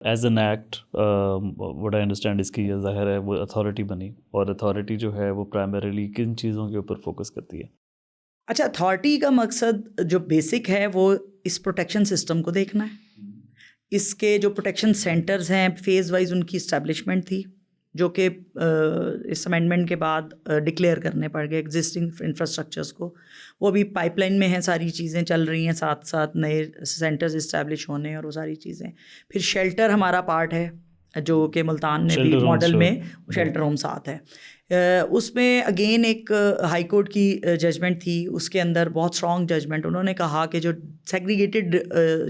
As an act what I understand इसकी ये ज़ाहिर है वो अथॉरिटी बनी, और अथॉरिटी जो है वो प्राइमरीली किन चीज़ों के ऊपर फोकस करती है? अच्छा, अथॉरिटी का मकसद जो बेसिक है वो इस प्रोटेक्शन सिस्टम को देखना है। इसके जो प्रोटेक्शन सेंटर्स हैं फेज़ वाइज उनकी इस्टेब्लिशमेंट थी, जो कि इस अमेंडमेंट के बाद डिक्लेयर करने पड़ गए एग्जिस्टिंग इंफ्रास्ट्रक्चर्स को। वो अभी पाइपलाइन में हैं, सारी चीज़ें चल रही हैं, साथ साथ नए सेंटर्स इस्टेब्लिश होने और वो सारी चीज़ें। फिर शेल्टर हमारा पार्ट है, जो कि मुल्तान में भी मॉडल में शेल्टर होम साथ है। उसमें अगेन एक हाई कोर्ट की जजमेंट थी, उसके अंदर बहुत स्ट्रॉन्ग जजमेंट। उन्होंने कहा कि जो सेग्रीगेटेड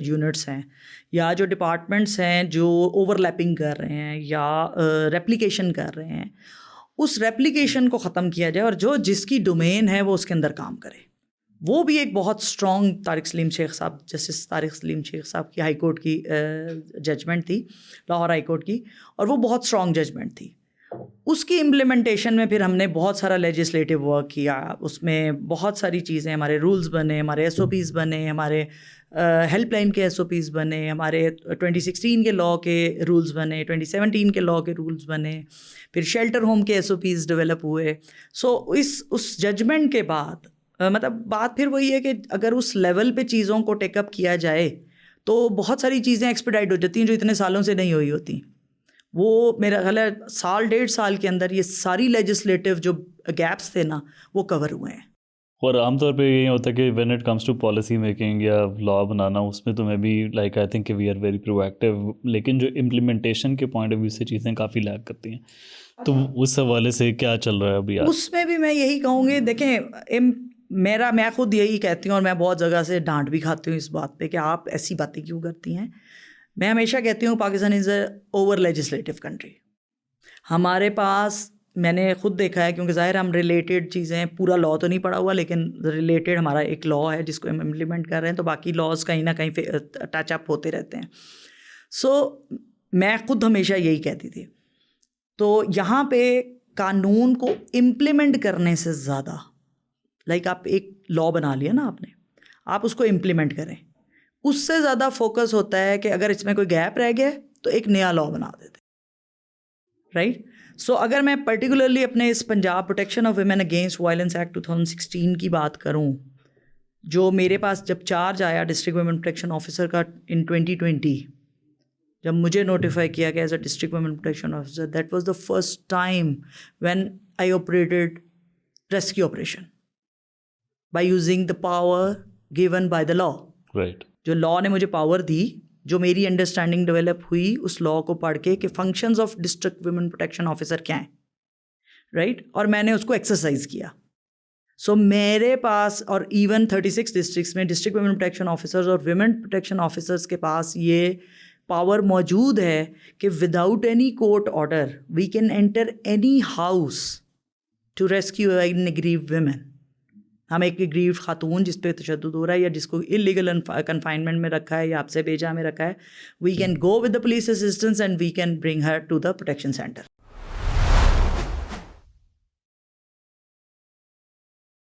यूनिट्स हैं या जो डिपार्टमेंट्स हैं जो ओवरलैपिंग कर रहे हैं या रेप्लिकेशन कर रहे हैं, उस रेप्लिकेशन को ख़त्म किया जाए और जो जिसकी डोमेन है वो उसके अंदर काम करे। वो भी एक बहुत स्ट्रॉन्ग तारिक सलीम शेख साहब, जस्टिस तारिक सलीम शेख साहब की हाई कोर्ट की जजमेंट थी, लाहौर हाई कोर्ट की, और वो बहुत स्ट्रॉन्ग जजमेंट थी। उसकी इम्प्लीमेंटेशन में फिर हमने बहुत सारा लेजिस्लेटिव वर्क किया। उसमें बहुत सारी चीज़ें, हमारे रूल्स बने, हमारे SOPs बने, हमारे हेल्पलाइन के SOPs बने, हमारे 2016 के लॉ के रूल्स बने, 2017 के लॉ के रूल्स बने, फिर शेल्टर होम के SOPs डेवलप हुए। सो उस जजमेंट के बाद मतलब बात फिर वही है कि अगर उस लेवल पे चीज़ों को टेकअप किया जाए तो बहुत सारी चीज़ें एक्सपेडाइट हो जाती हैं जो इतने सालों से नहीं हुई होती। वो मेरा ख्याल है 1.5 साल के अंदर ये सारी लेजिस्लेटिव जो गैप्स थे ना वो कवर हुए हैं। और आमतौर पे यही होता है कि when it comes to policy making या लॉ बनाना, उसमें तो मैं भी like I think we are very proactive, लेकिन जो इम्प्लीमेंटेशन के पॉइंट ऑफ व्यू से चीज़ें काफ़ी लैग करती हैं। तो उस हवाले से क्या चल रहा है अभी? उसमें भी मैं यही कहूँगी, देखें मैं खुद यही कहती हूँ और मैं बहुत जगह से डांट भी खाती हूँ इस बात पे कि आप ऐसी बातें क्यों करती हैं। मैं हमेशा कहती हूँ Pakistan is a over legislative country. हमारे पास, मैंने खुद देखा है, क्योंकि ज़ाहिर हम रिलेटेड चीज़ें, पूरा लॉ तो नहीं पढ़ा हुआ लेकिन रिलेटेड हमारा एक लॉ है जिसको हम इम्प्लीमेंट कर रहे हैं, तो बाकी लॉज कहीं ना कहीं टच अप होते रहते हैं। सो मैं खुद हमेशा यही कहती थी। तो यहाँ पे कानून को इम्प्लीमेंट करने से ज़्यादा, लाइक आप एक लॉ बना लिया ना आपने, आप उसको इम्प्लीमेंट करें, उससे ज़्यादा फोकस होता है कि अगर इसमें कोई गैप रह गया तो एक नया लॉ बना देते, राइट। सो अगर मैं पर्टिकुलरली अपने इस Punjab protection of women against violence act 2016 की बात करूं, जो मेरे पास जब चार्ज आया डिस्ट्रिक्ट वुमेन प्रोटेक्शन ऑफिसर का इन 2020, जब मुझे नोटिफाई किया गया as a district women protection officer, that was the first time when I operated rescue operation by using the power given by the law. Right. जो law ने मुझे power दी, जो मेरी अंडरस्टैंडिंग डेवलप हुई उस लॉ को पढ़ के कि functions of district women protection officer क्या हैं, राइट, और मैंने उसको एक्सरसाइज किया। सो मेरे पास, और इवन 36 डिस्ट्रिक्ट्स में डिस्ट्रिक्ट वुमेन प्रोटेक्शन ऑफिसर्स और वुमेन प्रोटेक्शन ऑफिसर्स के पास ये पावर मौजूद है कि without any court order we can enter any house to rescue an aggrieved women. हम एक एग्रीव्ड खातून जिस पे तशद्दुद हो रहा है या जिसको इलीगल कन्फाइनमेंट में रखा है या आपसे बेजा में रखा है, we can go with the police assistance and we can bring her to the protection centre.